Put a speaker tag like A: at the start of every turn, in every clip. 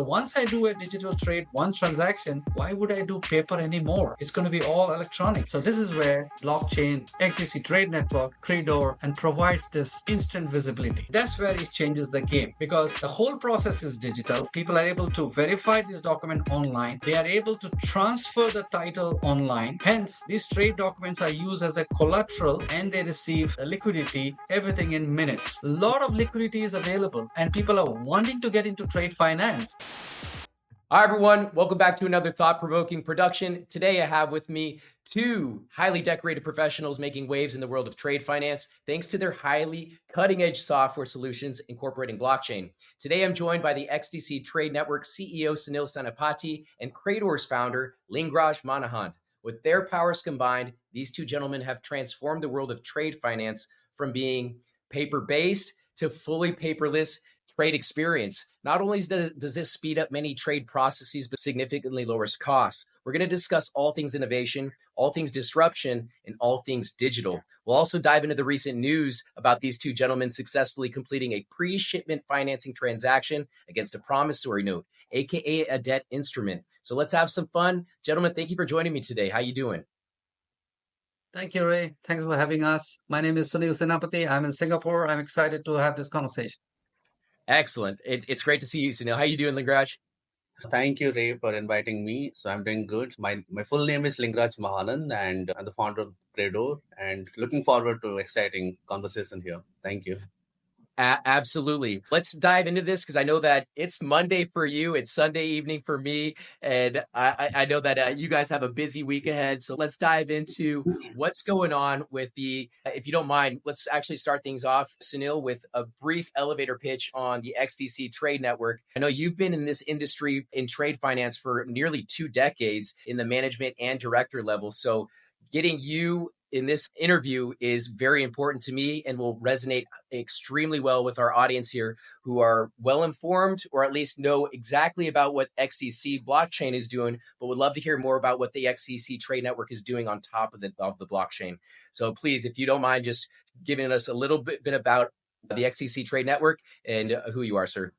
A: Once I do a digital trade, one transaction, why would I do paper anymore? It's going to be all electronic. So this is where blockchain, XDC Trade Network, Credor, and provides this instant visibility. That's where it changes the game because the whole process is digital. People are able to verify this document online. They are able to transfer the title online. Hence, these trade documents are used as a collateral and they receive liquidity, everything in minutes. A lot of liquidity is available and people are wanting to get into trade finance.
B: Hi, everyone. Welcome back to another thought-provoking production. Today, I have with me two highly decorated professionals making waves in the world of trade finance, thanks to their highly cutting-edge software solutions incorporating blockchain. Today, I'm joined by the XDC Trade Network CEO, Sunil Senapati, and Credor's founder, Lingraj Mahanand. With their powers combined, these two gentlemen have transformed the world of trade finance from being paper-based to fully paperless trade experience. Not only does this speed up many trade processes, but significantly lowers costs. We're going to discuss all things innovation, all things disruption, and all things digital. We'll also dive into the recent news about these two gentlemen successfully completing a pre-shipment financing transaction against a promissory note, aka a debt instrument. So let's have some fun. Gentlemen, thank you for joining me today. How you doing?
A: Thank you, Ray. Thanks for having us. My name is Sunil Senapati. I'm in Singapore. I'm excited to have this conversation.
B: Excellent. It's great to see you, Sunil. How you doing, Lingraj?
C: Thank you, Ray, for inviting me. So I'm doing good. My full name is Lingraj Mahanand, and I'm the founder of Credor, and looking forward to exciting conversation here. Thank you.
B: Absolutely. Let's dive into this because I know that it's Monday for you. It's Sunday evening for me. And I know that you guys have a busy week ahead. So let's dive into what's going on with if you don't mind, let's actually start things off, Sunil, with a brief elevator pitch on the XDC Trade Network. I know you've been in this industry in trade finance for nearly 2 decades in the management and director level. So getting you in this interview is very important to me and will resonate extremely well with our audience here who are well informed or at least know exactly about what XDC blockchain is doing, but would love to hear more about what the XDC Trade Network is doing on top of the blockchain. So please, if you don't mind, just giving us a little bit about the XDC Trade Network and who you are, sir.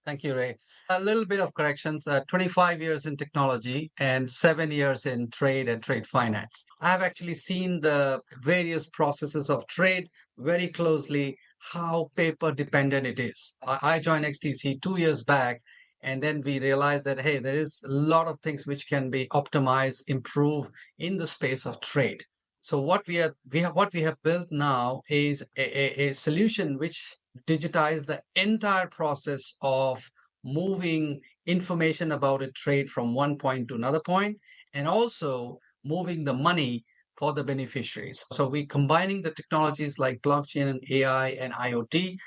A: Thank you, Ray. A little bit of corrections, 25 years in technology and 7 years in trade and trade finance. I've actually seen the various processes of trade very closely, how paper dependent it is. I joined XTC 2 years back, and then we realized that, hey, there is a lot of things which can be optimized, improved in the space of trade. So what we have built now is a solution which digitize the entire process of moving information about a trade from one point to another point and also moving the money for the beneficiaries. So we combining the technologies like blockchain and AI and IoT.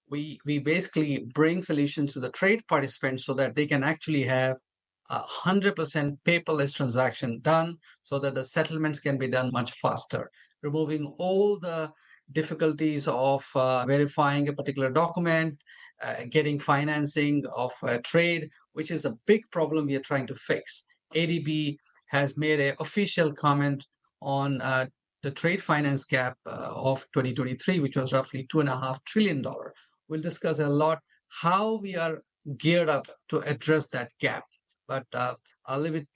A: We basically bring solutions to the trade participants so that they can actually have 100% paperless transaction done so that the settlements can be done much faster, removing all the difficulties of verifying a particular document, getting financing of trade, which is a big problem we are trying to fix. ADB has made an official comment on the trade finance gap of 2023, which was roughly $2.5 trillion. We'll discuss a lot how we are geared up to address that gap. But I'll leave it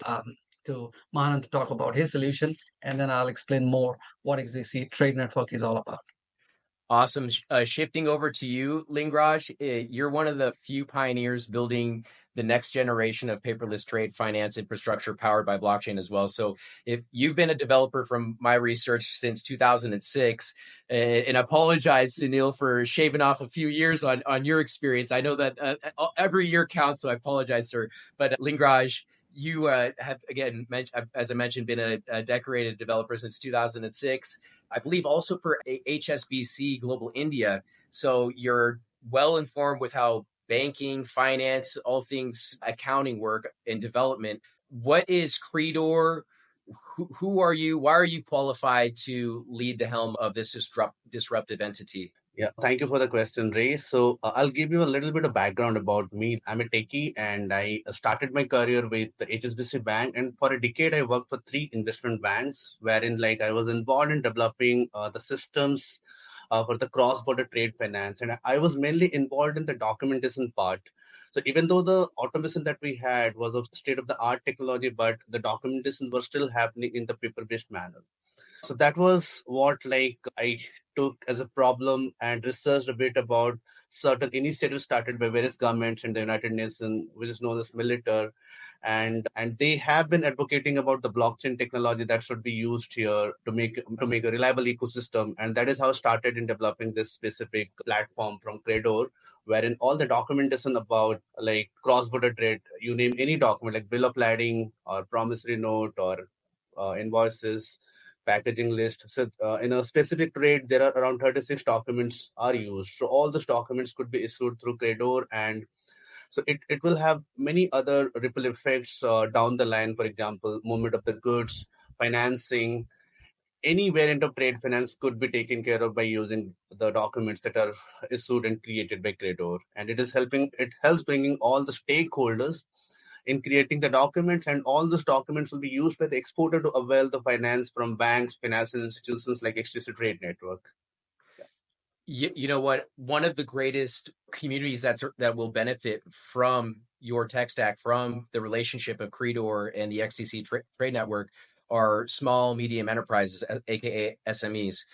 A: to Mahanand to talk about his solution, and then I'll explain more what XDC Trade Network is all about.
B: Awesome. Shifting over to you, Lingraj, you're one of the few pioneers building the next generation of paperless trade finance infrastructure powered by blockchain as well. So if you've been a developer from my research since 2006, and I apologize, Sunil, for shaving off a few years on your experience. I know that every year counts, so I apologize, sir. But Lingraj, you have, again, as I mentioned, been a decorated developer since 2006. I believe also for HSBC Global India. So you're well informed with how banking, finance, all things accounting work and development. What is Credor? Who are you? Why are you qualified to lead the helm of this disruptive entity?
C: Yeah, thank you for the question, Ray. So I'll give you a little bit of background about me. I'm a techie and I started my career with the HSBC Bank. And for a decade, I worked for 3 investment banks, wherein I was involved in developing the systems for the cross-border trade finance. And I was mainly involved in the documentation part. So even though the automation that we had was of state-of-the-art technology, but the documentation was still happening in the paper-based manner. So that was what I took as a problem and researched a bit about certain initiatives started by various governments in the United Nations, which is known as MLETR, and they have been advocating about the blockchain technology that should be used here to make a reliable ecosystem. And that is how I started in developing this specific platform from Credor, wherein all the documentation about like cross-border trade, you name any document like bill of lading or promissory note or invoices, packaging list. So in a specific trade, there are around 36 documents are used. So all those documents could be issued through Credor, and so it will have many other ripple effects down the line. For example, movement of the goods, financing, any variant of trade finance could be taken care of by using the documents that are issued and created by Credor. And it helps bringing all the stakeholders in creating the documents, and all those documents will be used by the exporter to avail the finance from banks, financial institutions like XDC Trade Network.
B: You know what? One of the greatest communities that will benefit from your tech stack, from the relationship of Credor and the XDC Trade Network, are small, medium enterprises, aka SMEs.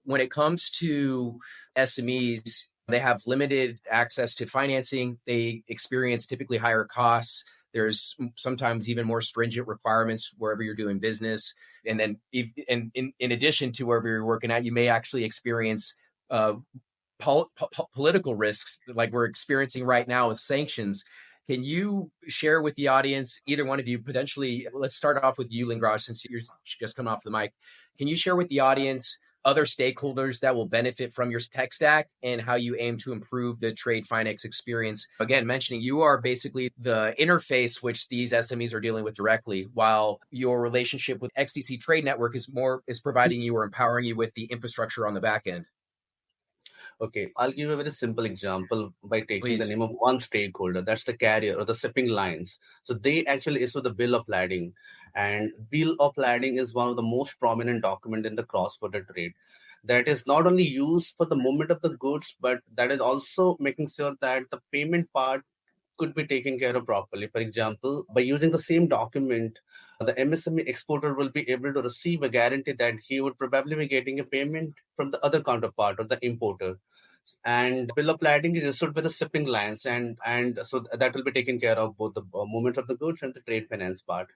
B: When it comes to SMEs, they have limited access to financing. They experience typically higher costs. There's sometimes even more stringent requirements wherever you're doing business. And then in addition to wherever you're working at, you may actually experience political risks like we're experiencing right now with sanctions. Can you share with the audience, either one of you, potentially, let's start off with you, Lingraj, since you're just coming off the mic. Can you share with the audience other stakeholders that will benefit from your tech stack and how you aim to improve the trade finance experience? Again, mentioning you are basically the interface which these SMEs are dealing with directly, while your relationship with XDC Trade Network is providing you or empowering you with the infrastructure on the back end.
C: Okay, I'll give a very simple example by taking
B: Please.
C: the name of one stakeholder. That's the carrier or the shipping lines. So they actually issue the bill of lading, and bill of lading is one of the most prominent document in the cross-border trade. That is not only used for the movement of the goods, but that is also making sure that the payment part could be taken care of properly. For example, by using the same document, the MSME exporter will be able to receive a guarantee that he would probably be getting a payment from the other counterpart or the importer. And bill of lading is issued by the shipping lines, and so that will be taken care of both the movement of the goods and the trade finance part.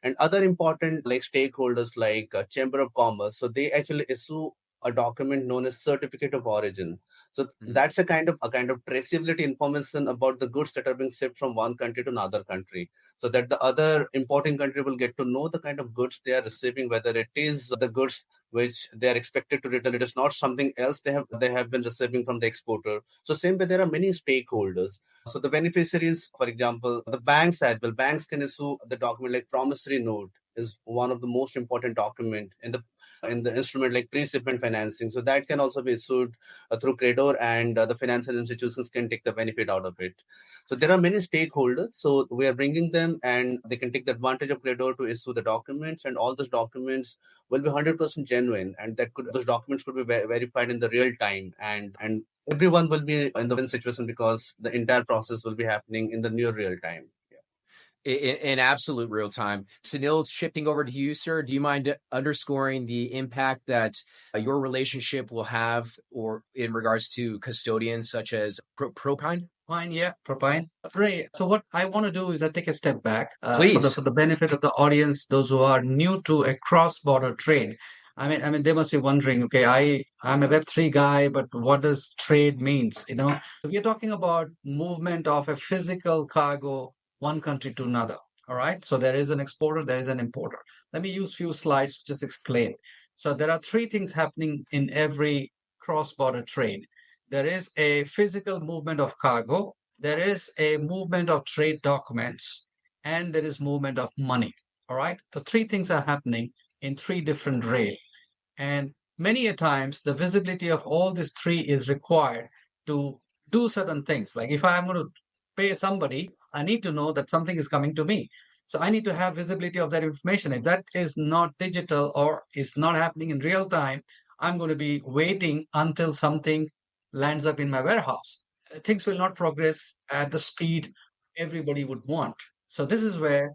C: And other important like stakeholders like Chamber of Commerce, so they actually issue a document known as certificate of origin. So that's a kind of traceability information about the goods that are being shipped from one country to another country, so that the other importing country will get to know the kind of goods they are receiving, whether it is the goods which they are expected to return. It is not something else they have been receiving from the exporter. So same way, there are many stakeholders. So the beneficiaries, for example, the banks as well. Banks can issue the document like promissory note is one of the most important document in the instrument like pre-shipment financing. So that can also be issued through Credor, and the financial institutions can take the benefit out of it. So there are many stakeholders. So we are bringing them, and they can take the advantage of Credor to issue the documents, and all those documents will be 100% genuine, and those documents could be verified in the real time, and everyone will be in the win situation because the entire process will be happening in the near real time.
B: In absolute real time. Sunil, shifting over to you, sir, do you mind underscoring the impact that your relationship will have or in regards to custodians such as Propine?
A: Fine, yeah, Propine. Ray, so what I want to do is I take a step back
B: Please.
A: for the benefit of the audience, those who are new to a cross-border trade. I mean, they must be wondering, okay, I'm a Web3 guy, but what does trade means? We are talking about movement of a physical cargo, one country to another. All right. So there is an exporter, there is an importer. Let me use few slides to just explain. So there are three things happening in every cross-border trade. There is a physical movement of cargo, there is a movement of trade documents, and there is movement of money. All right. The three things are happening in three different rails. And many a times, the visibility of all these three is required to do certain things. Like if I'm going to pay somebody, I need to know that something is coming to me. So I need to have visibility of that information. If that is not digital or is not happening in real time, I'm going to be waiting until something lands up in my warehouse. Things will not progress at the speed everybody would want. So this is where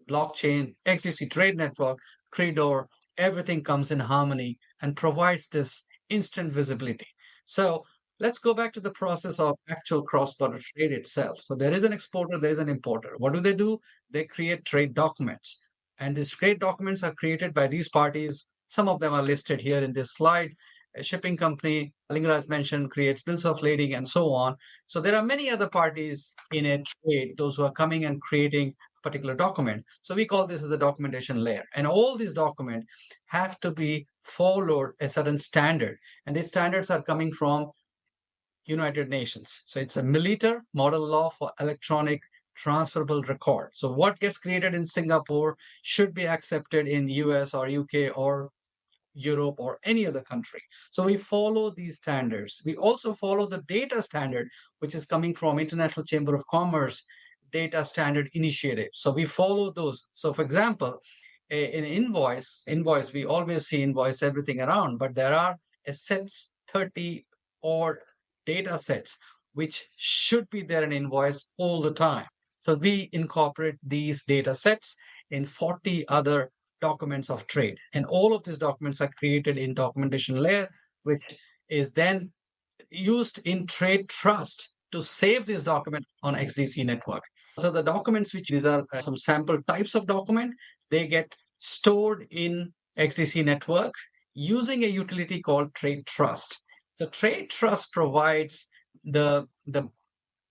A: blockchain, XDC Trade Network, Credor, everything comes in harmony and provides this instant visibility. So let's go back to the process of actual cross-border trade itself. So there is an exporter, there is an importer. What do? They create trade documents. And these trade documents are created by these parties. Some of them are listed here in this slide. A shipping company, Lingraj mentioned, creates bills of lading and so on. So there are many other parties in a trade, those who are coming and creating particular document. So we call this as a documentation layer. And all these documents have to be followed a certain standard. And these standards are coming from United Nations. So it's a MLETR, Model Law for Electronic Transferable Record. So what gets created in Singapore should be accepted in US or UK or Europe or any other country. So we follow these standards. We also follow the data standard, which is coming from International Chamber of Commerce Data Standard Initiative. So we follow those. So for example, an invoice, we always see invoice everything around, but there are a sets 30 or data sets which should be there in invoice all the time. So we incorporate these data sets in 40 other documents of trade. And all of these documents are created in documentation layer, which is then used in trade trust to save this document on XDC network. So the documents, which these are some sample types of document, they get stored in XDC network using a utility called trade trust. So trade trust provides the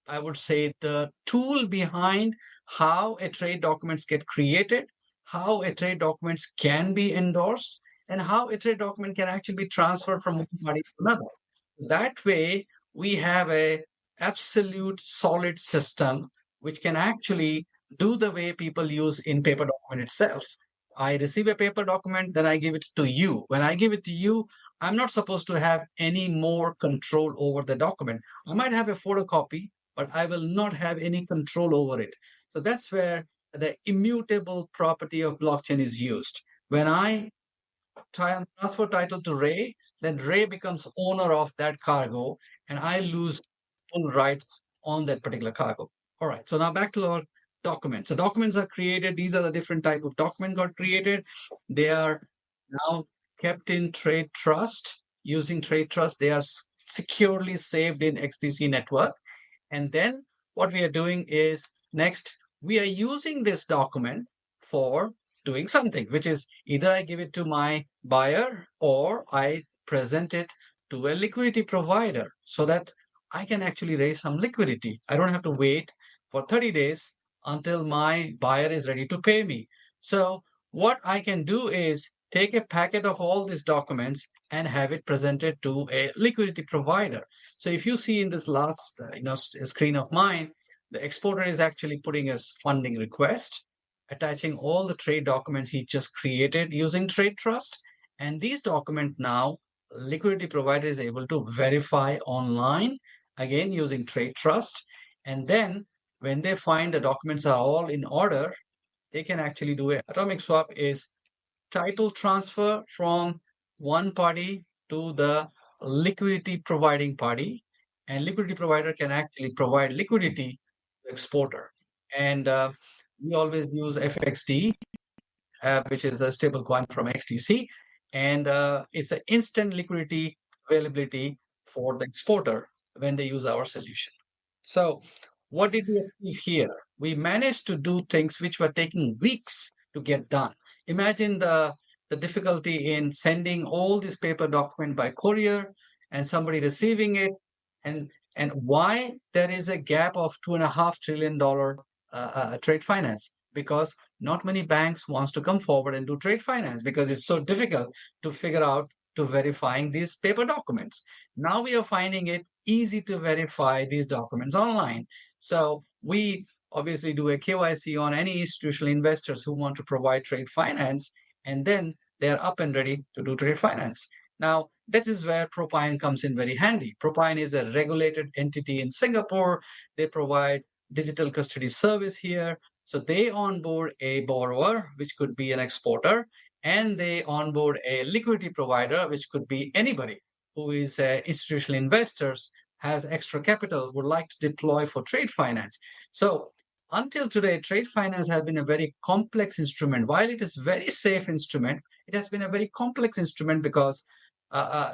A: I would say the tool behind how a trade documents get created, how a trade documents can be endorsed, and how a trade document can actually be transferred from one party to another. That way, we have a absolute solid system which can actually do the way people use in paper document itself. I receive a paper document, then I give it to you. When I give it to you, I'm not supposed to have any more control over the document. I might have a photocopy, but I will not have any control over it. So that's where the immutable property of blockchain is used. When I transfer title to Ray, then Ray becomes owner of that cargo, and I lose full rights on that particular cargo. All right. So now back to our documents. So documents are created. These are the different type of document got created. They are now kept in trade trust. Using trade trust, they are securely saved in XDC network. And then what we are doing is next, we are using this document for doing something, which is either I give it to my buyer or I present it to a liquidity provider so that I can actually raise some liquidity. I don't have to wait for 30 days until my buyer is ready to pay me. So what I can do is take a packet of all these documents and have it presented to a liquidity provider. So if you see in this last screen of mine, the exporter is actually putting his funding request, attaching all the trade documents he just created using trade trust. And these documents now, liquidity provider is able to verify online, again using trade trust. And then when they find the documents are all in order, they can actually do it. Atomic swap is title transfer from one party to the liquidity providing party, and liquidity provider can actually provide liquidity to exporter. And we always use FXD, which is a stable coin from XDC, and it's an instant liquidity availability for the exporter when they use our solution. So what did we achieve here? We managed to do things which were taking weeks to get done. Imagine the difficulty in sending all this paper document by courier and somebody receiving it, and why there is a gap of $2.5 trillion trade finance, because not many banks wants to come forward and do trade finance because it's so difficult to figure out to verifying these paper documents. Now we are finding it easy to verify these documents online. So we obviously do a KYC on any institutional investors who want to provide trade finance, and then they're up and ready to do trade finance. Now, this is where Propine comes in very handy. Propine is a regulated entity in Singapore. They provide digital custody service here. So they onboard a borrower, which could be an exporter, and they onboard a liquidity provider, which could be anybody who is institutional investors, has extra capital, would like to deploy for trade finance. So until today, trade finance has been a very complex instrument. While it is very safe instrument, it has been a very complex instrument because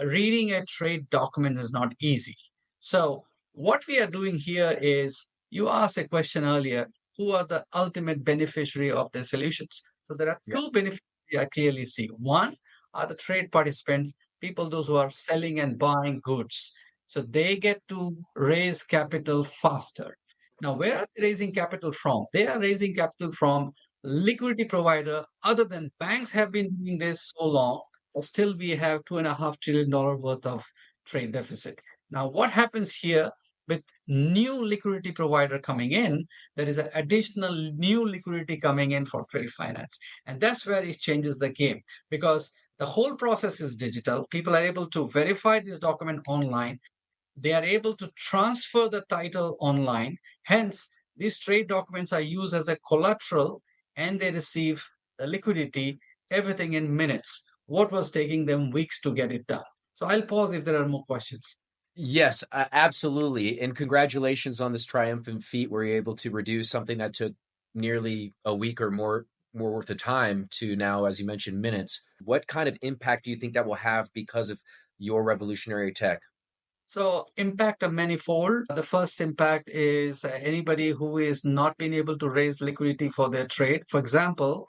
A: reading a trade document is not easy. So what we are doing here is, you asked a question earlier, who are the ultimate beneficiary of the solutions? So there are
B: Yeah.
A: two beneficiaries I clearly see. One are the trade participants, people those who are selling and buying goods. So they get to raise capital faster. Now, where are they raising capital from? They are raising capital from liquidity provider. Other than banks have been doing this so long, but still we have $2.5 trillion worth of trade deficit. Now, what happens here with new liquidity provider coming in? There is an additional new liquidity coming in for trade finance. And that's where it changes the game, because the whole process is digital. People are able to verify this document online. They are able to transfer the title online. Hence, these trade documents are used as a collateral and they receive the liquidity, everything in minutes. What was taking them weeks to get it done? So I'll pause if there are more questions.
B: Yes, absolutely. And congratulations on this triumphant feat where you're able to reduce something that took nearly a week or more worth of time to now, as you mentioned, minutes. What kind of impact do you think that will have because of your revolutionary tech?
A: So impact are manifold. The first impact is anybody who is not being able to raise liquidity for their trade. For example,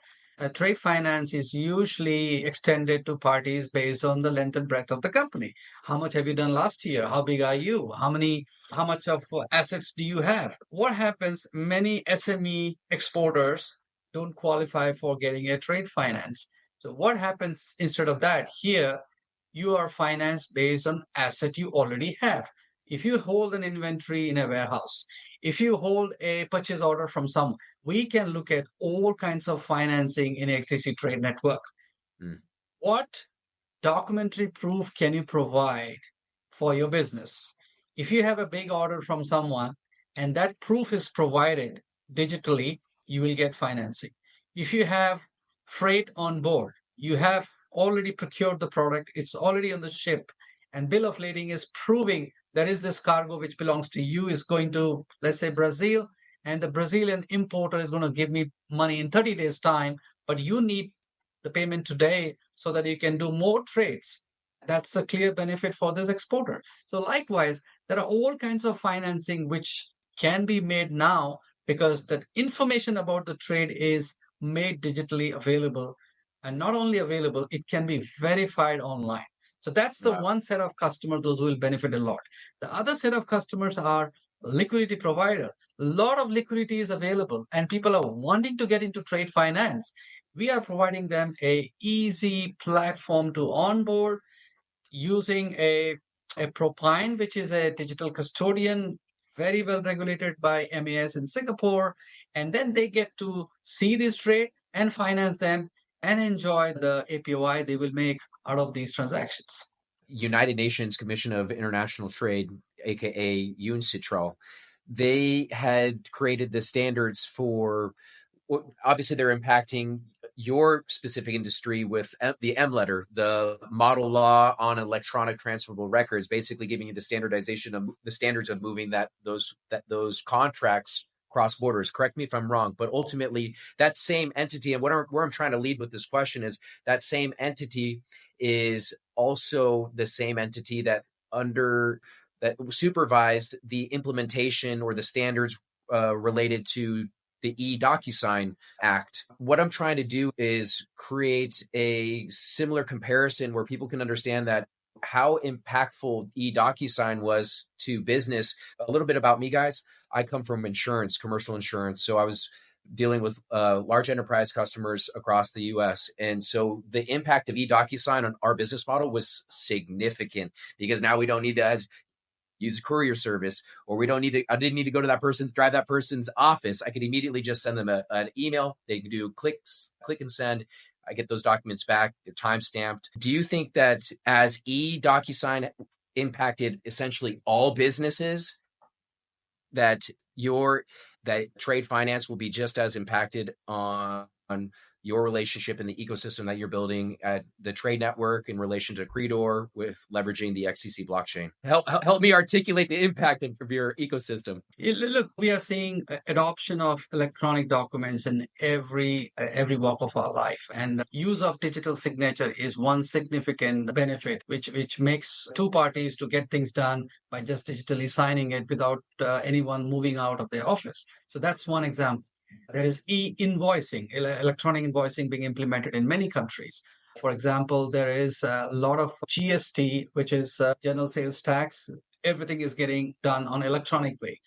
A: trade finance is usually extended to parties based on the length and breadth of the company. How much have you done last year? How big are you? How much of assets do you have? What happens? Many SME exporters don't qualify for getting a trade finance. So what happens instead of that? Here, you are financed based on asset you already have. If you hold an inventory in a warehouse, if you hold a purchase order from someone, we can look at all kinds of financing in XDC Trade Network.
B: Mm.
A: What documentary proof can you provide for your business? If you have a big order from someone and that proof is provided digitally, you will get financing. If you have freight on board, you have already procured the product, it's already on the ship, and bill of lading is proving there is this cargo which belongs to you, is going to, let's say, Brazil, and the Brazilian importer is going to give me money in 30 days' time, but you need the payment today so that you can do more trades. That's a clear benefit for this exporter. So likewise, there are all kinds of financing which can be made now because the information about the trade is made digitally available. And not only available, it can be verified online. So that's the
B: Wow.
A: one set of customers, those will benefit a lot. The other set of customers are liquidity provider. A lot of liquidity is available and people are wanting to get into trade finance. We are providing them a easy platform to onboard using a Propine, which is a digital custodian, very well regulated by MAS in Singapore. And then they get to see this trade and finance them and enjoy the APY they will make out of these transactions.
B: United Nations Commission of International Trade, aka UNCITRAL, they had created the standards for, obviously they're impacting your specific industry with the MLETR, the model law on electronic transferable records, basically giving you the standardization of the standards of moving those contracts cross borders. Correct me if I'm wrong, but ultimately that same entity, and where I'm trying to lead with this question is that same entity is also the same entity that supervised the implementation or the standards related to the DocuSign Act. What I'm trying to do is create a similar comparison where people can understand that how impactful DocuSign was to business. A little bit about me, guys. I come from insurance, commercial insurance. So I was dealing with large enterprise customers across the US. And so the impact of DocuSign on our business model was significant because now we don't need to, as use a courier service, or I didn't need to go to drive that person's office. I could immediately just send them an email. They can do click and send. I get those documents back. They're time stamped. Do you think that as DocuSign impacted essentially all businesses, that trade finance will be just as impacted on on your relationship and the ecosystem that you're building at the Trade Network in relation to Credor with leveraging the XDC blockchain. Help me articulate the impact of your ecosystem.
A: Look, we are seeing adoption of electronic documents in every walk of our life, and use of digital signature is one significant benefit, which makes two parties to get things done by just digitally signing it without anyone moving out of their office. So that's one example. There is e-invoicing, electronic invoicing being implemented in many countries. For example, there is a lot of GST, which is general sales tax. Everything is getting done on electronic way.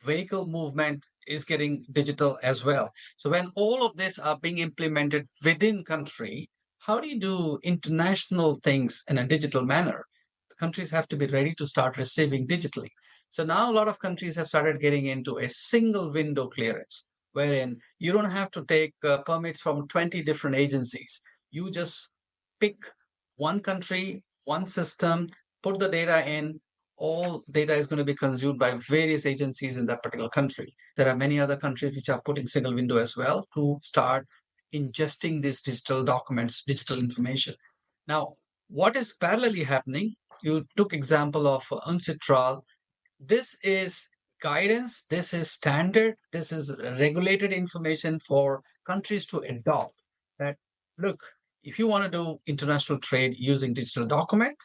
A: Vehicle movement is getting digital as well. So when all of this are being implemented within country, how do you do international things in a digital manner? The countries have to be ready to start receiving digitally. So now a lot of countries have started getting into a single window clearance, wherein you don't have to take permits from 20 different agencies. You just pick one country, one system, put the data in, all data is going to be consumed by various agencies in that particular country. There are many other countries which are putting single window as well to start ingesting these digital documents, digital information. Now, what is parallelly happening? You took example of UNCITRAL. This is guidance, this is standard, this is regulated information for countries to adopt. That look, if you want to do international trade using digital document,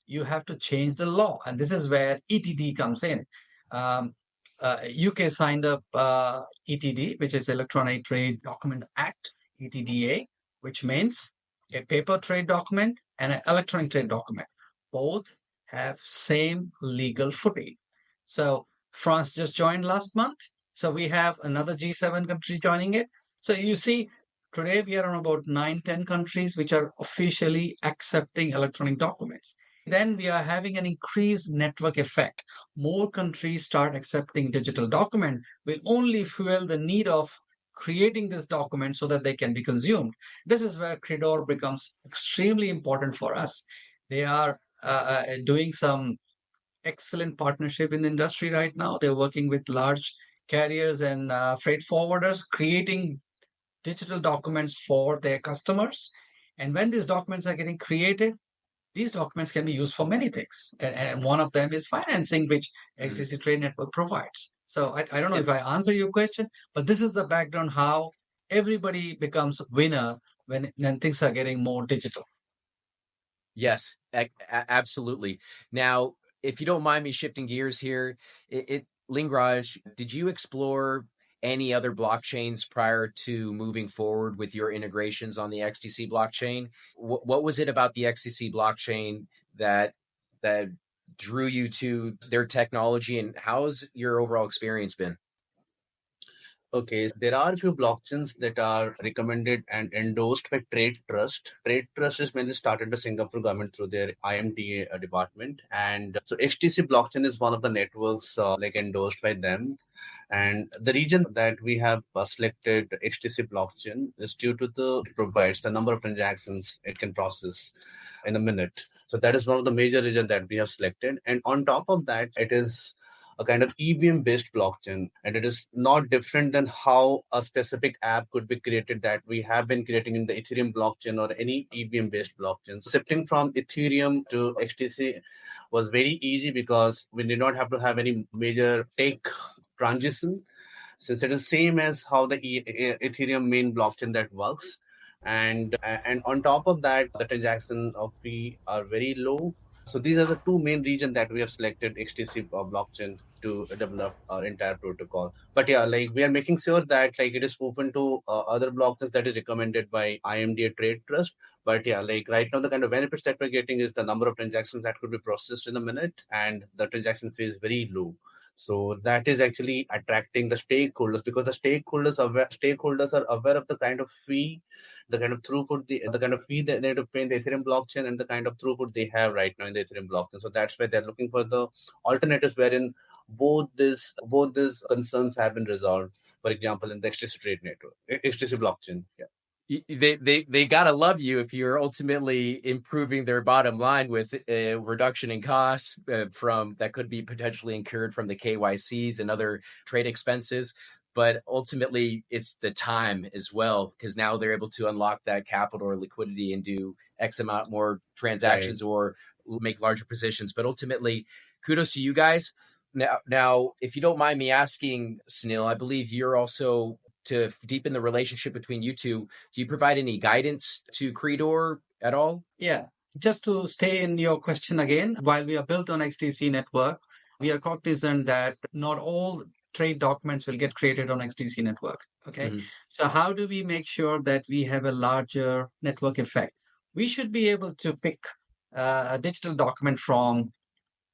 A: you have to change the law. And this is where ETD comes in. UK signed up ETD, which is Electronic Trade Document Act, ETDA, which means a paper trade document and an electronic trade document. Both have same legal footing. So France just joined last month. So we have another G7 country joining it. So you see, today we are on about 9, 10 countries which are officially accepting electronic documents. Then we are having an increased network effect. More countries start accepting digital document will only fuel the need of creating this document so that they can be consumed. This is where Credor becomes extremely important for us. They are doing some excellent partnership in the industry right now. They're working with large carriers and freight forwarders, creating digital documents for their customers. And when these documents are getting created, these documents can be used for many things. And one of them is financing, which XDC Trade Network provides. So I don't know if I answer your question, but this is the background how everybody becomes a winner when things are getting more digital.
B: Yes, absolutely. Now, if you don't mind me shifting gears here, Lingraj, did you explore any other blockchains prior to moving forward with your integrations on the XDC blockchain? What was it about the XDC blockchain that drew you to their technology, and how's your overall experience been?
C: Okay, there are a few blockchains that are recommended and endorsed by Trade Trust. Trade Trust is mainly started by Singapore government through their IMDA department, and so XTC blockchain is one of the networks like endorsed by them. And the reason that we have selected XTC blockchain is due to it provides the number of transactions it can process in a minute. So that is one of the major reasons that we have selected. And on top of that, it is a kind of EVM based blockchain, and it is not different than how a specific app could be created that we have been creating in the Ethereum blockchain or any EVM based blockchain. Shifting from Ethereum to XTC was very easy because we did not have to have any major tech transition, since it is same as how the Ethereum main blockchain that works. And on top of that, the transaction of fee are very low. So these are the two main reasons that we have selected XTC blockchain to develop our entire protocol. But yeah, like we are making sure that like it is open to other blockchains that is recommended by IMDA Trade Trust. But yeah, like right now the kind of benefits that we're getting is the number of transactions that could be processed in a minute, and the transaction fee is very low. So that is actually attracting the stakeholders, because the stakeholders are aware of the kind of fee, the kind of throughput, the kind of fee that they have to pay in the Ethereum blockchain, and the kind of throughput they have right now in the Ethereum blockchain. So that's why they're looking for the alternatives wherein both these concerns have been resolved. For example, in the XDC Trade Network, XDC blockchain. Yeah.
B: They gotta love you if you're ultimately improving their bottom line with a reduction in costs from that could be potentially incurred from the KYCs and other trade expenses. but ultimately it's the time as well, because now they're able to unlock that capital or liquidity and do X amount more transactions or make larger positions. But ultimately, kudos to you guys. Now, if you don't mind me asking, Sunil, I believe you're also, to deepen the relationship between you two, do you provide any guidance to Credor at all?
A: Yeah. Just to stay in your question again, while we are built on XDC network, we are cognizant that not all trade documents will get created on XDC network. Okay.
B: Mhm.
A: So how do we make sure that we have a larger network effect? We should be able to pick a digital document from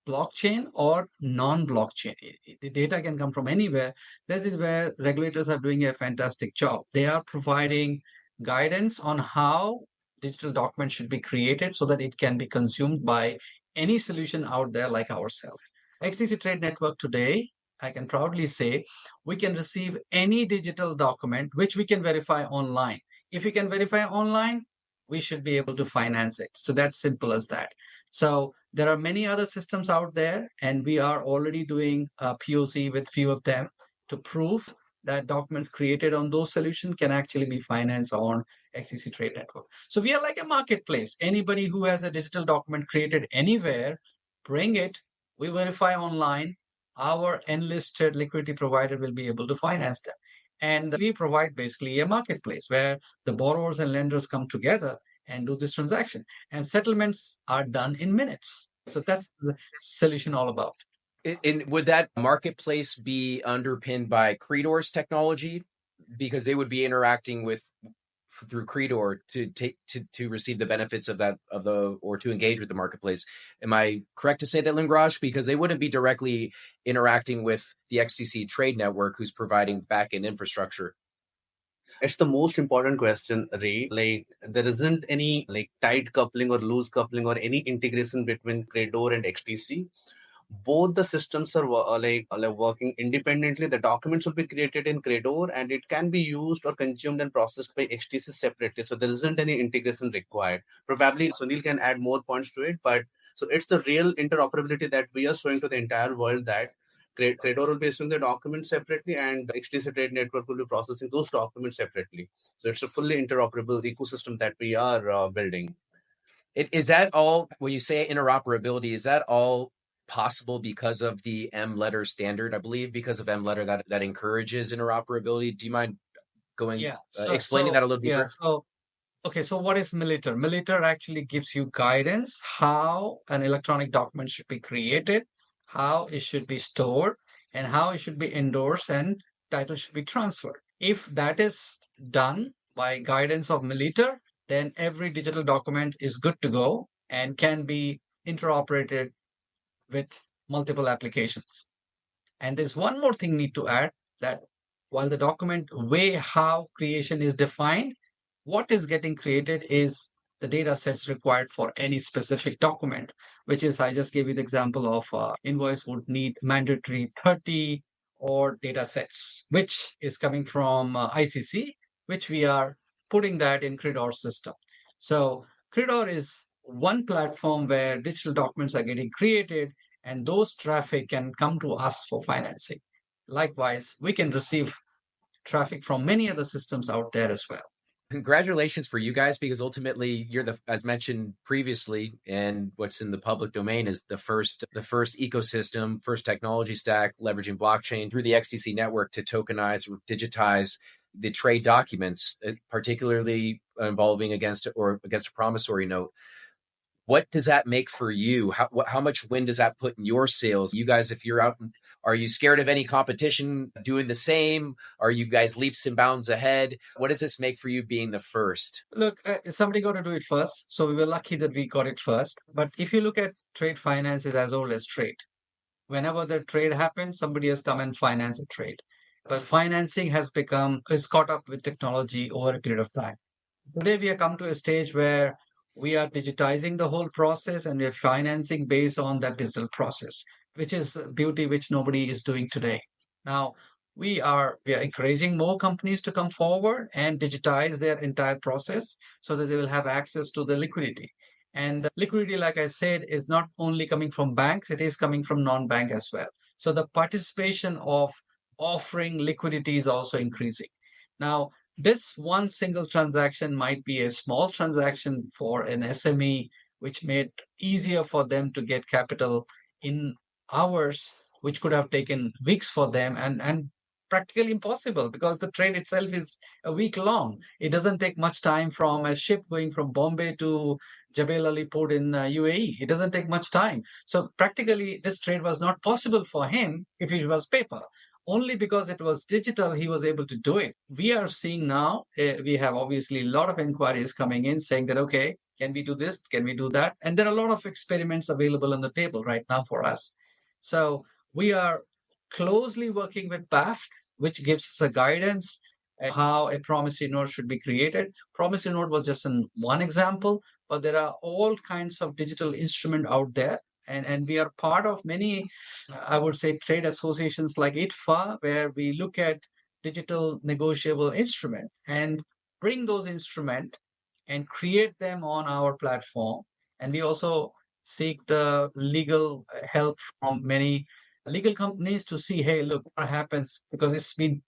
A: blockchain or non-blockchain. The data can come from anywhere. This is where regulators are doing a fantastic job. They are providing guidance on how digital documents should be created so that it can be consumed by any solution out there like ourselves. XDC Trade Network today, I can proudly say, we can receive any digital document which we can verify online. If we can verify online, we should be able to finance it. So that's simple as that. So there are many other systems out there, and we are already doing a POC with few of them to prove that documents created on those solutions can actually be financed on XDC Trade Network. So we are like a marketplace. Anybody who has a digital document created anywhere, bring it, we verify online. Our enlisted liquidity provider will be able to finance them. And we provide basically a marketplace where the borrowers and lenders come together and do this transaction. And settlements are done in minutes. So that's the solution all about.
B: And would that marketplace be underpinned by Credor's technology? Because they would be interacting with through Credor to take to receive the benefits of that or to engage with the marketplace. Am I correct to say that, Lingraj? Because they wouldn't be directly interacting with the XDC Trade Network, who's providing backend infrastructure.
C: It's the most important question, Ray. Like, there isn't any like tight coupling or loose coupling or any integration between Credor and XTC. Both the systems are working independently. The documents will be created in Credor and it can be used or consumed and processed by XTC separately. So there isn't any integration required. Probably Sunil can add more points to it, but so it's the real interoperability that we are showing to the entire world, that Credor will be issuing the documents separately and XDC Trade Network will be processing those documents separately. So it's a fully interoperable ecosystem that we are building.
B: Is that all, when you say interoperability, is that all possible because of the MLETR standard? I believe because of MLETR that encourages interoperability. Do you mind going explaining that a little deeper?
A: Okay, so what is MLETR? MLETR actually gives you guidance how an electronic document should be created, how it should be stored, and how it should be endorsed and title should be transferred. If that is done by guidance of MLETR, then every digital document is good to go and can be interoperated with multiple applications. And there's one more thing need to add, that while the document way how creation is defined, what is getting created is the data sets required for any specific document, which is, I just gave you the example of invoice would need mandatory 30 or data sets, which is coming from ICC, which we are putting that in Credor system. So Credor is one platform where digital documents are getting created and those traffic can come to us for financing. Likewise, we can receive traffic from many other systems out there as well.
B: Congratulations for you guys, because ultimately you're as mentioned previously, and what's in the public domain is the first ecosystem, first technology stack leveraging blockchain through the XDC network to tokenize or digitize the trade documents, particularly involving against a promissory note. What does that make for you? How much wind does that put in your sails? You guys, if you're out, are you scared of any competition doing the same? Are you guys leaps and bounds ahead? What does this make for you being the first?
A: Look, somebody got to do it first. So we were lucky that we got it first. But if you look at trade finance, is as old as trade. Whenever the trade happens, somebody has come and financed the trade. But financing is caught up with technology over a period of time. Today, we have come to a stage where we are digitizing the whole process and we are financing based on that digital process, which is beauty which nobody is doing today. Now, we are encouraging more companies to come forward and digitize their entire process so that they will have access to the liquidity. And liquidity, like I said, is not only coming from banks, it is coming from non-bank as well. So the participation of offering liquidity is also increasing. Now, this one single transaction might be a small transaction for an SME, which made easier for them to get capital in hours, which could have taken weeks for them, and practically impossible because the trade itself is a week long. It doesn't take much time from a ship going from Bombay to Jebel Ali port in UAE. It doesn't take much time. So practically, this trade was not possible for him if it was paper. Only because it was digital, he was able to do it. We are seeing now, we have obviously a lot of inquiries coming in saying that, okay, can we do this? Can we do that? And there are a lot of experiments available on the table right now for us. So we are closely working with BAFT, which gives us a guidance how a promissory note should be created. Promissory note was just one example, but there are all kinds of digital instrument out there. And we are part of many, I would say, trade associations like ITFA, where we look at digital negotiable instrument and bring those instrument and create them on our platform. And we also seek the legal help from many legal companies to see, hey, look, what happens because it's been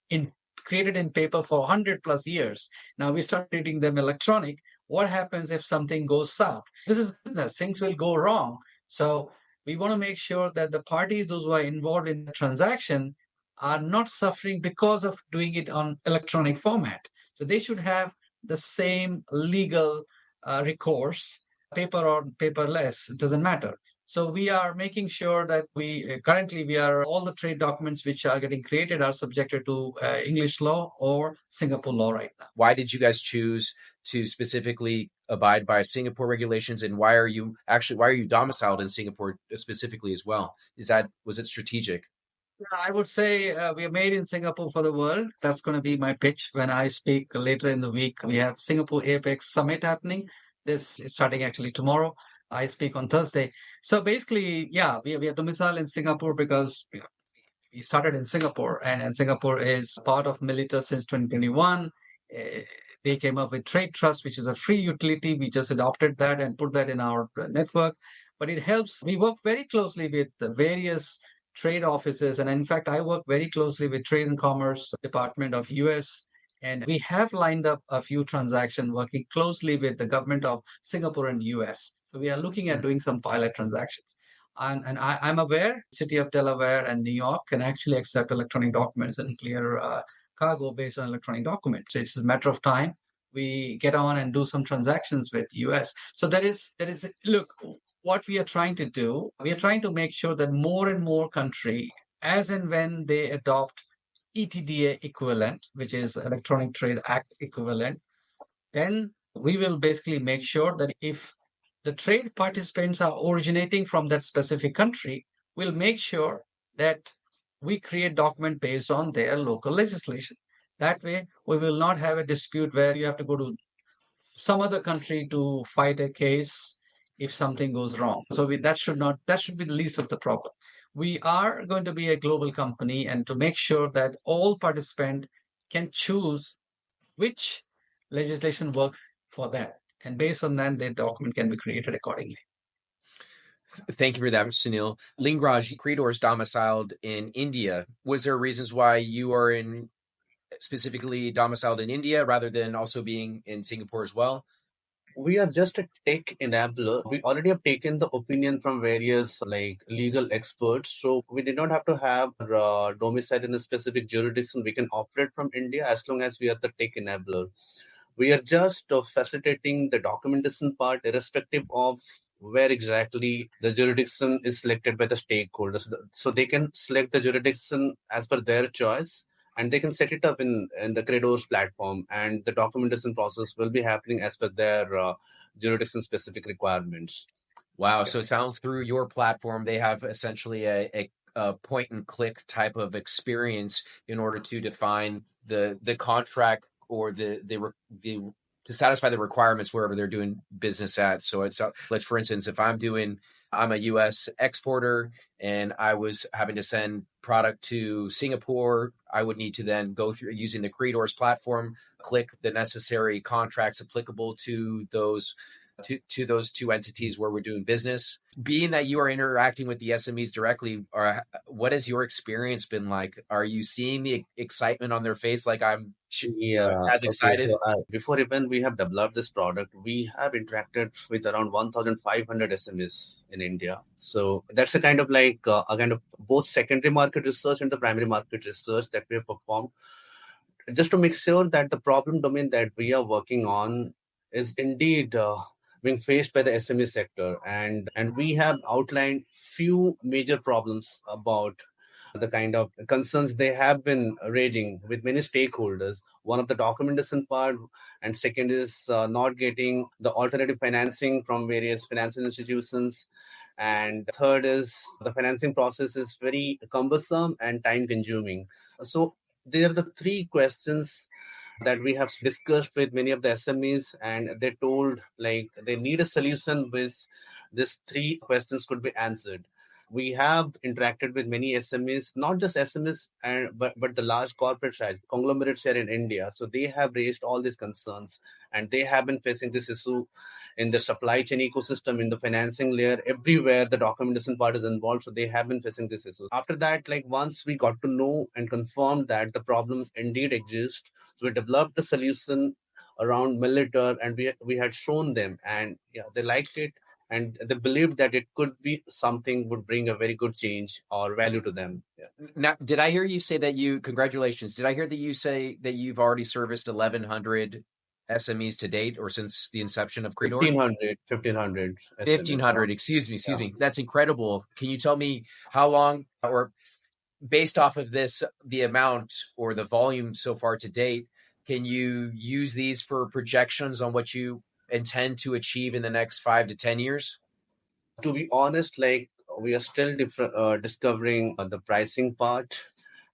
A: created in paper for 100 plus years. Now we start treating them electronic. What happens if something goes south? This is business. Things will go wrong. So we want to make sure that the parties, those who are involved in the transaction, are not suffering because of doing it on electronic format. So they should have the same legal recourse, paper or paperless, it doesn't matter. So we are making sure that currently we are all the trade documents which are getting created are subjected to English law or Singapore law right now.
B: Why did you guys choose to specifically abide by Singapore regulations, and why are you domiciled in Singapore specifically as well? Was it strategic?
A: I would say we are made in Singapore for the world. That's going to be my pitch when I speak later in the week. We have Singapore Apex Summit happening. This is starting actually tomorrow. I speak on Thursday. So basically, yeah, we are domiciled in Singapore because we started in Singapore, and Singapore is part of MLETR since 2021. Uh, they came up with Trade Trust, which is a free utility. We just adopted that and put that in our network. But it helps. We work very closely with the various trade offices, and in fact, I work very closely with Trade and Commerce Department of US. And we have lined up a few transactions working closely with the government of Singapore and US. So we are looking at doing some pilot transactions. I'm aware City of Delaware and New York can actually accept electronic documents and clear cargo based on electronic documents. So it's a matter of time. We get on and do some transactions with US. So look, what we are trying to do, we are trying to make sure that more and more country, as and when they adopt ETDA equivalent, which is Electronic Trade Act equivalent, then we will basically make sure that if the trade participants are originating from that specific country, we'll make sure that we create document based on their local legislation. That way, we will not have a dispute where you have to go to some other country to fight a case if something goes wrong. So that should be the least of the problem. We are going to be a global company, and to make sure that all participants can choose which legislation works for that. And based on that, the document can be created accordingly.
B: Thank you for that, Sunil. Lingraj, Credor is domiciled in India. Was there reasons why you are specifically domiciled in India rather than also being in Singapore as well?
C: We are just a tech enabler. We already have taken the opinion from various like legal experts. So we did not have to have domicile in a specific jurisdiction. We can operate from India as long as we are the tech enabler. We are just facilitating the documentation part, irrespective of where exactly the jurisdiction is selected by the stakeholders. So they can select the jurisdiction as per their choice, and they can set it up in the Credor's platform, and the documentation process will be happening as per their jurisdiction specific requirements.
B: Wow. So it sounds through your platform, they have essentially a point and click type of experience in order to define the contract or the to satisfy the requirements wherever they're doing business at. So it's like, for instance, if I'm a US exporter and I was having to send product to Singapore, I would need to then go through using the Credor's platform, click the necessary contracts applicable to those to those two entities where we're doing business. Being that you are interacting with the SMEs directly, or what has your experience been like? Are you seeing the excitement on their face? Like
C: Yeah.
B: as
C: Okay.
B: excited?
C: So before even we have developed this product, we have interacted with around 1,500 SMEs in India. So that's a kind of like a kind of both secondary market research and the primary market research that we have performed, just to make sure that the problem domain that we are working on is indeed being faced by the SME sector, and we have outlined few major problems about the kind of concerns they have been raising with many stakeholders. One of the documentation part, and second is not getting the alternative financing from various financial institutions, and third is the financing process is very cumbersome and time consuming. So there are the three questions that we have discussed with many of the SMEs, and they told like they need a solution which these three questions could be answered. We have interacted with many SMEs, not just SMEs, but the large corporate side, conglomerates here in India. So they have raised all these concerns, and they have been facing this issue in the supply chain ecosystem, in the financing layer, everywhere the documentation part is involved. So they have been facing this issue. After that, like once we got to know and confirm that the problem indeed exists, so we developed the solution around MLETR, and we had shown them, and yeah, they liked it, and they believed that it could be something would bring a very good change or value to them. Yeah.
B: Now, did I hear you say that congratulations, did I hear that you say that you've already serviced 1,100 SMEs to date, or since the inception of Credor?
C: 1,500
B: 1,500, excuse me. That's incredible. Can you tell me how long, or based off of this, the amount or the volume so far to date, can you use these for projections on what you intend to achieve in the next 5 to 10 years?
C: To be honest, like we are still discovering the pricing part,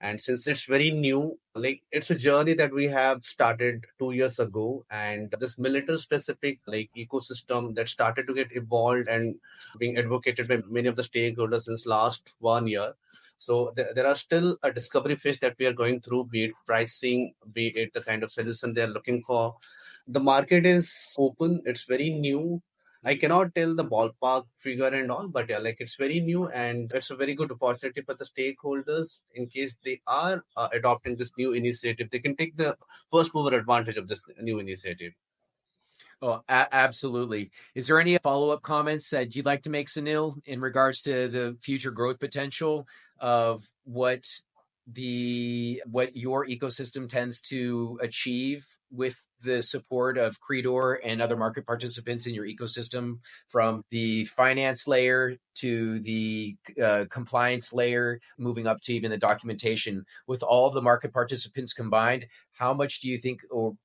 C: and since it's very new, like it's a journey that we have started 2 years ago, and this military specific like ecosystem that started to get evolved and being advocated by many of the stakeholders since last 1 year. So there are still a discovery phase that we are going through, be it pricing, be it the kind of solution they're looking for. The market is open, it's very new. I cannot tell the ballpark figure and all, but yeah, like it's very new, and it's a very good opportunity for the stakeholders in case they are adopting this new initiative. They can take the first mover advantage of this new initiative.
B: Oh, absolutely. Is there any follow-up comments that you'd like to make, Sunil, in regards to the future growth potential of what your ecosystem tends to achieve with the support of Credor and other market participants in your ecosystem, from the finance layer to the compliance layer, moving up to even the documentation? With all the market participants combined, how much do you think, or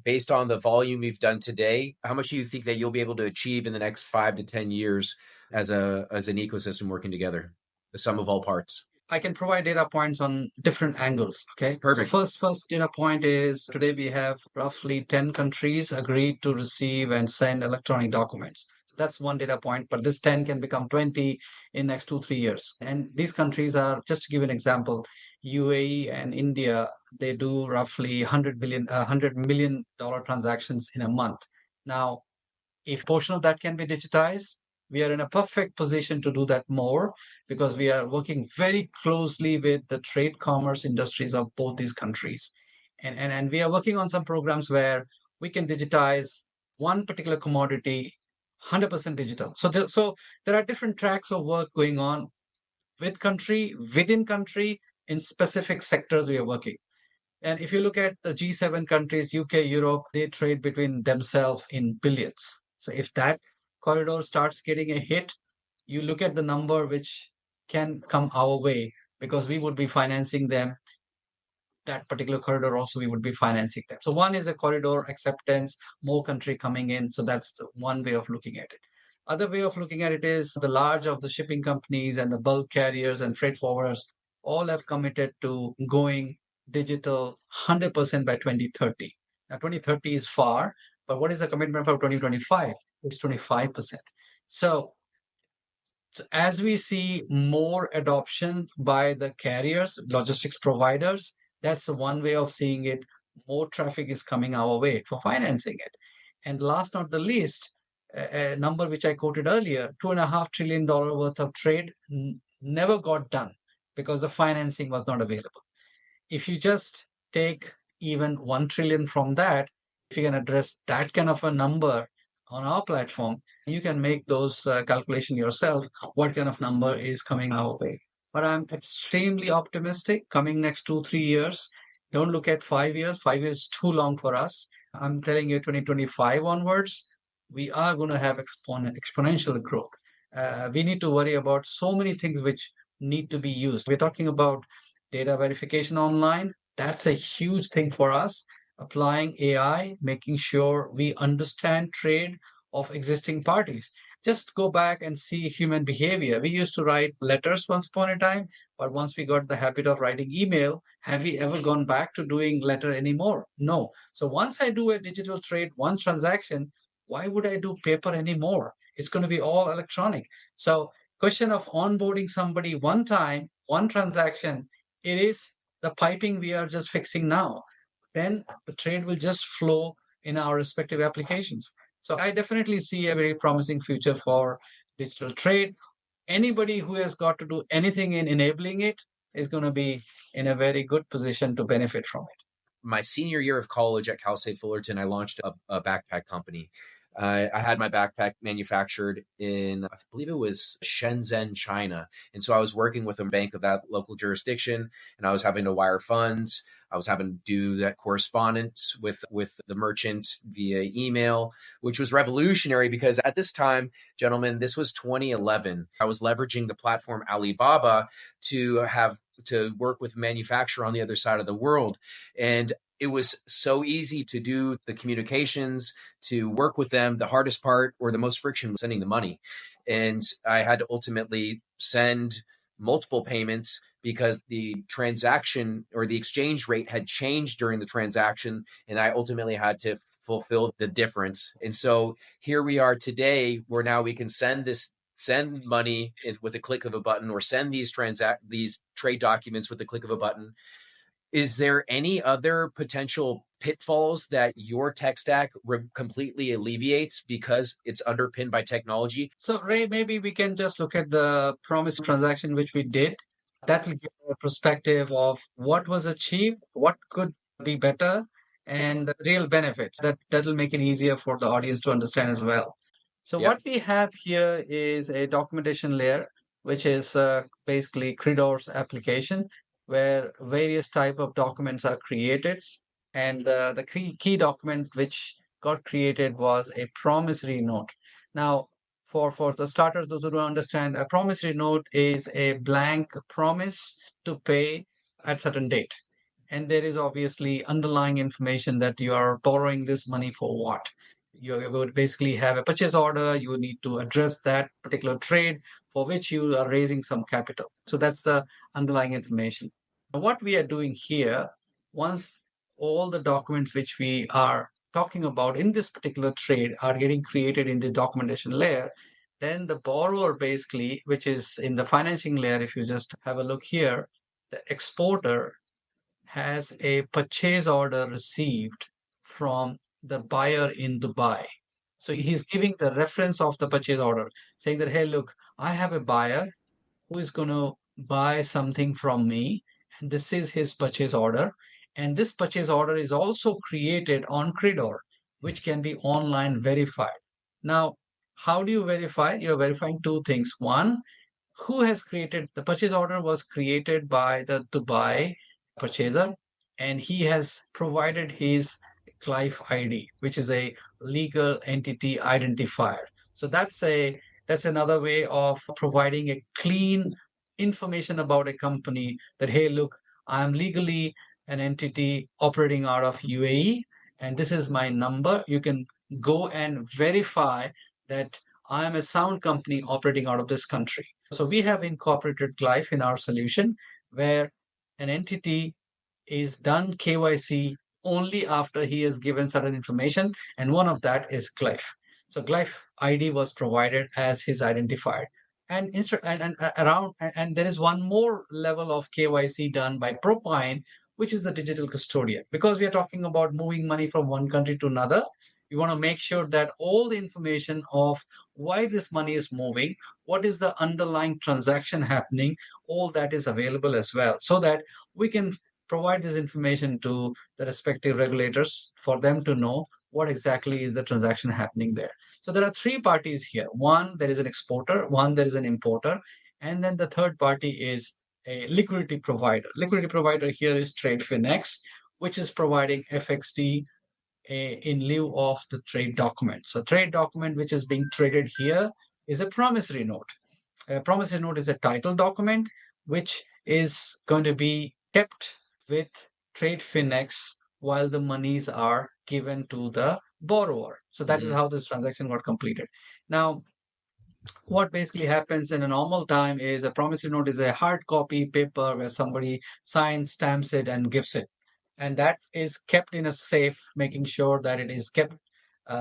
B: based on the volume you've done today, how much do you think that you'll be able to achieve in the next 5 to 10 years as an ecosystem working together, the sum of all parts?
A: I can provide data points on different angles. Okay. So
B: Perfect.
A: first data point is today we have roughly 10 countries agreed to receive and send electronic documents. So that's one data point, but this 10 can become 20 in next 2, 3 years. And these countries are, just to give an example, UAE and India, they do roughly 100 million dollar transactions in a month. Now, if a portion of that can be digitized, we are in a perfect position to do that more, because we are working very closely with the trade commerce industries of both these countries. And we are working on some programs where we can digitize one particular commodity 100% digital. So there are different tracks of work going on within country, in specific sectors we are working. And if you look at the G7 countries, UK, Europe, they trade between themselves in billions. So if that corridor starts getting a hit, you look at the number which can come our way, because we would be financing them. That particular corridor also, we would be financing them. So one is a corridor acceptance, more country coming in. So that's one way of looking at it. Other way of looking at it is the large of the shipping companies and the bulk carriers and freight forwarders all have committed to going digital 100% by 2030. Now 2030 is far, but what is the commitment for 2025? It's 25%. So as we see more adoption by the carriers, logistics providers, that's the one way of seeing it. More traffic is coming our way for financing it. And last not the least, a number which I quoted earlier, $2.5 trillion worth of trade never got done because the financing was not available. If you just take even 1 trillion from that, if you can address that kind of a number on our platform, you can make those calculation yourself, what kind of number is coming our way. But I'm extremely optimistic coming next 2, 3 years. Don't look at 5 years. 5 years is too long for us. I'm telling you, 2025 onwards, we are going to have exponential growth. We need to worry about so many things which need to be used. We're talking about data verification online. That's a huge thing for us. Applying AI, making sure we understand trade of existing parties. Just go back and see human behavior. We used to write letters once upon a time, but once we got the habit of writing email, have we ever gone back to doing letter anymore? No. So once I do a digital trade, one transaction, why would I do paper anymore? It's going to be all electronic. So question of onboarding somebody one time, one transaction, it is the piping we are just fixing now. Then the trade will just flow in our respective applications. So I definitely see a very promising future for digital trade. Anybody who has got to do anything in enabling it is going to be in a very good position to benefit from it.
B: My senior year of college at Cal State Fullerton, I launched a backpack company. I had my backpack manufactured in, I believe it was Shenzhen, China. And so I was working with a bank of that local jurisdiction, and I was having to wire funds. I was having to do that correspondence with the merchant via email, which was revolutionary because at this time, gentlemen, this was 2011. I was leveraging the platform Alibaba to work with manufacturer on the other side of the world. And it was so easy to do the communications, to work with them. The hardest part or the most friction was sending the money. And I had to ultimately send multiple payments because the transaction or the exchange rate had changed during the transaction. And I ultimately had to fulfill the difference. And so here we are today, where now we can send money with a click of a button, or send these trade documents with the click of a button. Is there any other potential pitfalls that your tech stack completely alleviates because it's underpinned by technology?
A: So, Ray, maybe we can just look at the promise transaction which we did. That will give a perspective of what was achieved, what could be better, and the real benefits. That will make it easier for the audience to understand as well. So,
B: Yep.
A: what we have here is a documentation layer, which is basically Credor's application, where various type of documents are created. And the key document which got created was a promissory note. Now, for the starters, those who don't understand, a promissory note is a blank promise to pay at certain date. And there is obviously underlying information that you are borrowing this money for what. You would basically have a purchase order. You need to address that particular trade for which you are raising some capital. So that's the underlying information. What we are doing here, once all the documents which we are talking about in this particular trade are getting created in the documentation layer, then the borrower basically, which is in the financing layer, if you just have a look here, the exporter has a purchase order received from the buyer in Dubai. So he's giving the reference of the purchase order, saying that, hey, look, I have a buyer who is going to buy something from me, and this is his purchase order. And this purchase order is also created on Credor, which can be online verified. Now, how do you verify? You're verifying two things. One, who has created the purchase order was created by the Dubai purchaser, and he has provided his CLIF ID, which is a legal entity identifier. So that's another way of providing a clean information about a company that, hey, look, I'm legally an entity operating out of UAE, and this is my number. You can go and verify that I am a sound company operating out of this country. So we have incorporated CLIF in our solution, where an entity is done KYC only after he has given certain information, and one of that is CLIF. So CLIF ID was provided as his identifier. And there is one more level of KYC done by Propine, which is the digital custodian. Because we are talking about moving money from one country to another, we want to make sure that all the information of why this money is moving, what is the underlying transaction happening, all that is available as well, so that we can provide this information to the respective regulators for them to know what exactly is the transaction happening there. So there are three parties here. One, there is an exporter, one, there is an importer, and then the third party is a liquidity provider. Liquidity provider here is TradeFinex, which is providing FXD in lieu of the trade document. So trade document which is being traded here is a promissory note. A promissory note is a title document which is going to be kept with TradeFinex while the monies are given to the borrower. So that is how this transaction got completed. Now, what basically happens in a normal time is a promissory note is a hard copy paper where somebody signs, stamps it, and gives it. And that is kept in a safe, making sure that it is kept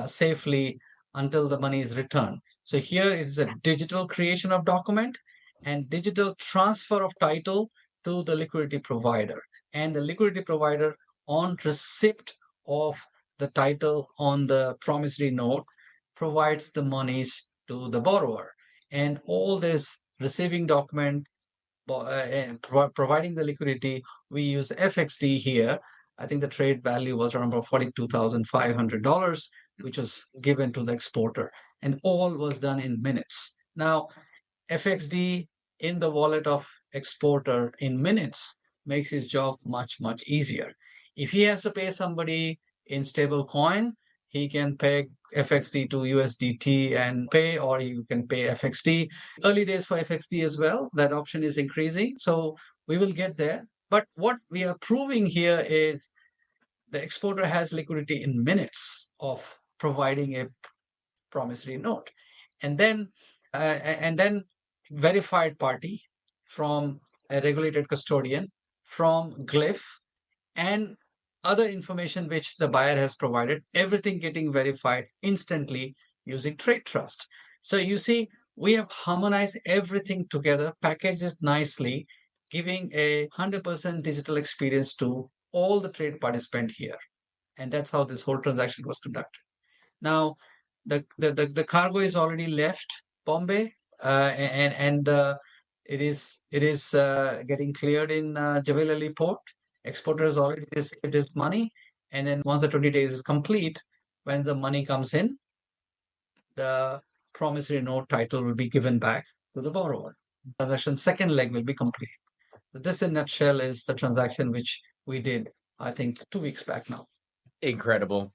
A: safely until the money is returned. So here it is a digital creation of document and digital transfer of title to the liquidity provider. And the liquidity provider, on receipt of the title on the promissory note, provides the monies to the borrower. And all this receiving document, providing the liquidity, we use FXD here. I think the trade value was around about $42,500, which was given to the exporter. And all was done in minutes. Now, FXD in the wallet of exporter in minutes makes his job much, much easier. If he has to pay somebody in stable coin, he can pay FXD to USDT and pay, or you can pay FXD. Early days for FXD as well, that option is increasing. So we will get there. But what we are proving here is the exporter has liquidity in minutes of providing a promissory note. And then verified party from a regulated custodian, from Glyph, and other information which the buyer has provided, everything getting verified instantly using Trade Trust. So you see, we have harmonized everything together, packaged it nicely, giving a 100% digital experience to all the trade participants here. And that's how this whole transaction was conducted. Now, the cargo is already left Bombay, and it is getting cleared in Jebel Ali port. Exporter has already received his money, and then once the 20 days is complete, when the money comes in, the promissory note title will be given back to the borrower. Transaction second leg will be complete. So this, in nutshell, is the transaction which we did, I think, 2 weeks back now.
B: Incredible.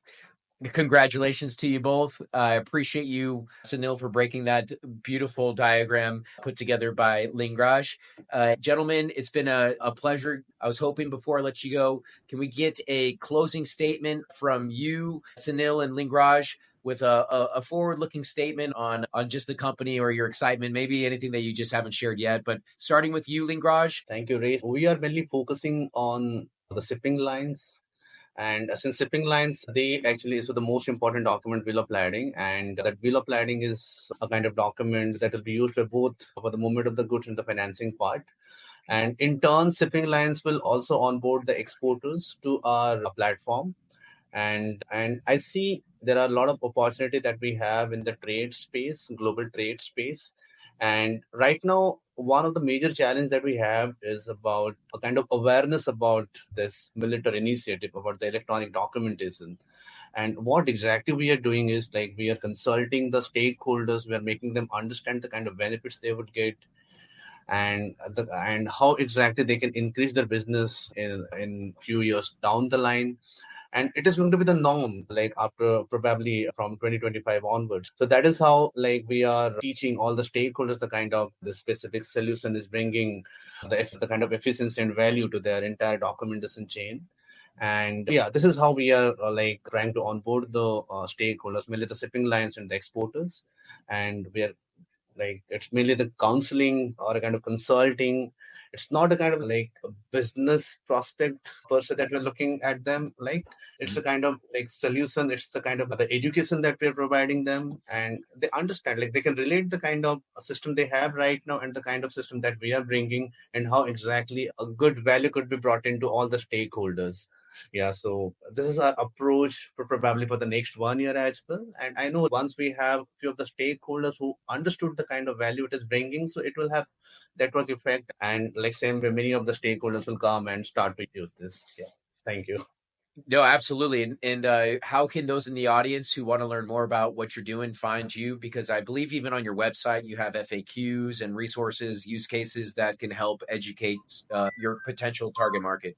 B: Congratulations to you both. I appreciate you, Sunil, for breaking that beautiful diagram put together by Lingraj. Gentlemen, it's been a pleasure. I was hoping before I let you go, can we get a closing statement from you, Sunil and Lingraj, with a forward-looking statement on just the company or your excitement, maybe anything that you just haven't shared yet. But starting with you, Lingraj.
C: Thank you, Ray. We are mainly focusing on the shipping lines. And since shipping lines, they actually is the most important document, bill of lading. And that bill of lading is a kind of document that will be used for both for the movement of the goods and the financing part. And in turn, shipping lines will also onboard the exporters to our platform. And I see there are a lot of opportunity that we have in the trade space, global trade space. And right now, one of the major challenges that we have is about a kind of awareness about this MLETR initiative, about the electronic documentation. And what exactly we are doing is like we are consulting the stakeholders, we are making them understand the kind of benefits they would get, and how exactly they can increase their business in few years down the line. And it is going to be the norm like after probably from 2025 onwards. So that is how like we are teaching all the stakeholders the kind of the specific solution is bringing the kind of efficiency and value to their entire documentation chain. And yeah, this is how we are like trying to onboard the stakeholders, mainly the shipping lines and the exporters. And we are like it's mainly the counseling or a kind of consulting It's not a kind of like a business prospect per se that we're looking at them like. It's a kind of like solution. It's the kind of the education that we're providing them, and they understand, like they can relate the kind of system they have right now and the kind of system that we are bringing, and how exactly a good value could be brought into all the stakeholders. Yeah, so this is our approach for probably for the next 1 year as well. And I know once we have few of the stakeholders who understood the kind of value it is bringing, so it will have network effect. And like same way, many of the stakeholders will come and start to use this. Yeah. Thank you.
B: No, absolutely. And how can those in the audience who want to learn more about what you're doing find you? Because I believe even on your website, you have FAQs and resources, use cases that can help educate your potential target market.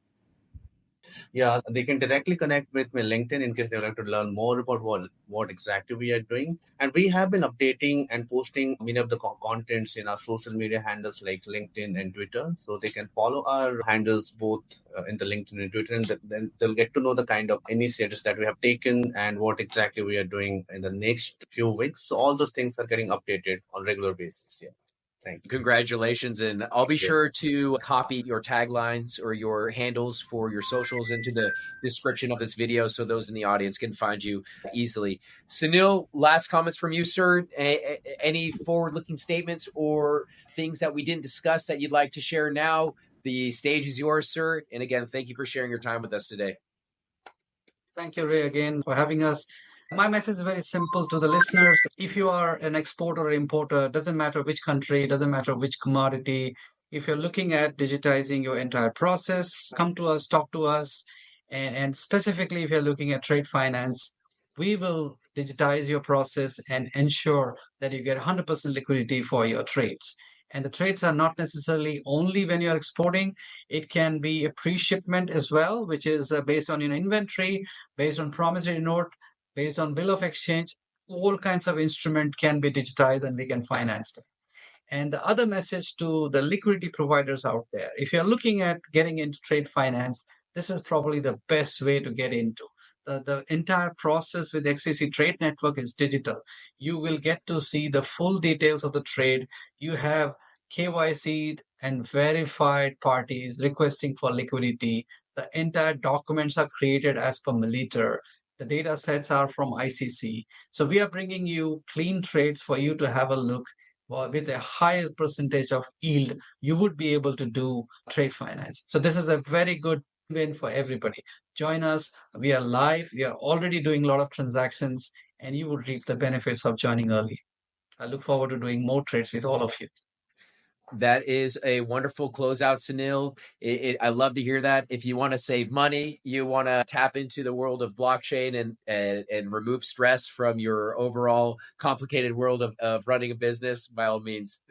C: Yeah, they can directly connect with my LinkedIn in case they would like to learn more about what exactly we are doing. And we have been updating and posting many of the contents in our social media handles like LinkedIn and Twitter. So they can follow our handles both in the LinkedIn and Twitter, and then they'll get to know the kind of initiatives that we have taken and what exactly we are doing in the next few weeks. So all those things are getting updated on regular basis. Yeah. Thank you.
B: Congratulations. And I'll be sure to copy your taglines or your handles for your socials into the description of this video so those in the audience can find you easily. Sunil, last comments from you, sir. Any forward-looking statements or things that we didn't discuss that you'd like to share now? The stage is yours, sir. And again, thank you for sharing your time with us today.
A: Thank you, Ray, again for having us. My message is very simple to the listeners. If you are an exporter or importer, doesn't matter which country, doesn't matter which commodity. If you're looking at digitizing your entire process, come to us, talk to us. And specifically, if you're looking at trade finance, we will digitize your process and ensure that you get 100% liquidity for your trades. And the trades are not necessarily only when you're exporting. It can be a pre-shipment as well, which is based on your inventory, based on promissory note, based on bill of exchange. All kinds of instrument can be digitized and we can finance them. And the other message to the liquidity providers out there, if you're looking at getting into trade finance, this is probably the best way to get into. The entire process with XDC Trade Network is digital. You will get to see the full details of the trade. You have KYC and verified parties requesting for liquidity. The entire documents are created as per MLETR. The data sets are from ICC. So we are bringing you clean trades for you to have a look. With a higher percentage of yield, you would be able to do trade finance. So this is a very good win for everybody. Join us. We are live. We are already doing a lot of transactions, and you would reap the benefits of joining early. I look forward to doing more trades with all of you.
B: That is a wonderful closeout, Sunil. I love to hear that. If you want to save money, you want to tap into the world of blockchain and remove stress from your overall complicated world of running a business, by all means,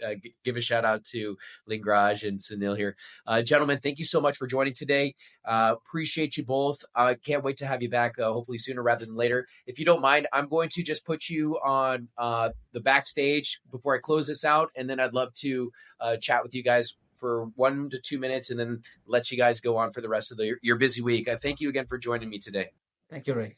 B: give a shout out to Lingraj and Sunil here. Gentlemen, thank you so much for joining today. Appreciate you both. I can't wait to have you back, hopefully sooner rather than later. If you don't mind, I'm going to just put you on the backstage before I close this out, and then I'd love to chat with you guys for 1 to 2 minutes and then let you guys go on for the rest of your busy week. I thank you again for joining me today.
A: Thank you, Ray.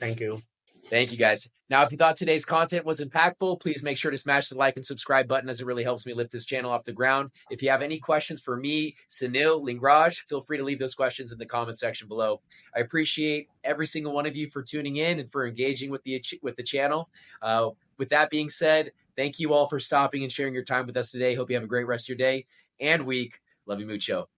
C: Thank you.
B: Thank you, guys. Now, if you thought today's content was impactful, please make sure to smash the like and subscribe button, as it really helps me lift this channel off the ground. If you have any questions for me, Sunil, Lingraj, feel free to leave those questions in the comment section below. I appreciate every single one of you for tuning in and for engaging with the channel. With that being said, thank you all for stopping and sharing your time with us today. Hope you have a great rest of your day and week. Love you mucho.